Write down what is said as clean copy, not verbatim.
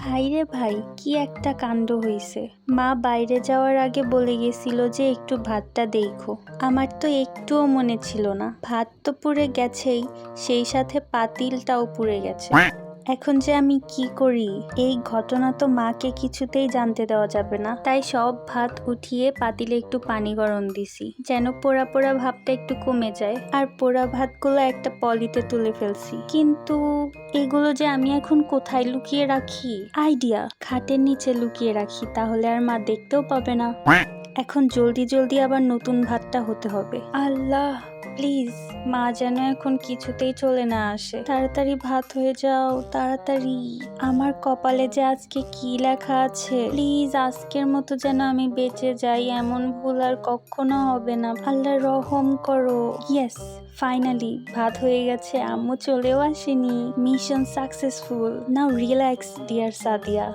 ভাই রে ভাই, কি একটা কাণ্ড হইছে। মা বাইরে যাওয়ার আগে বলে গেছিল যে একটু ভাতটা দেখো। আমার তো একটুও মনে ছিল না। ভাত তো পুড়ে গেছেই, সেই সাথে পাতিলটাও পুড়ে গেছে। এখন যে আমি কি করি? এই ঘটনা তো মাকে কিছুতেই জানতে দেওয়া যাবে না, তাই সব ভাত উঠিয়ে পাতিলে একটু পানি গরম দিছি, যেন পোড়া পোড়া ভাবটা একটু কমে যায়। আর পোড়া ভাতগুলো একটা পলিতে তুলে ফেলছি। কিন্তু এগুলো যে আমি এখন কোথায় লুকিয়ে রাখি? আইডিয়া, খাটের নিচে লুকিয়ে রাখি, তাহলে আর মা দেখতেও পাবে না। এখন জলদি জলদি আবার নতুন ভাতটা হতে হবে। আল্লাহ, প্লিজ মা যেন এখন কিছুতেই চলে না আসে। তাড়াতাড়ি ভাত হয়ে যাও, তাড়াতাড়ি। আমার কপালে যে আজকে কি লেখা আছে, প্লিজ আজকের মতো যেন আমি বেঁচে যাই, এমন ভুল আর কখনো হবে না। আল্লাহ রহম করো। ইয়েস, ফাইনালি ভাত হয়ে গেছে, আম্মু চলেও আসেনি। Mission successful. Now relax dear Sadia.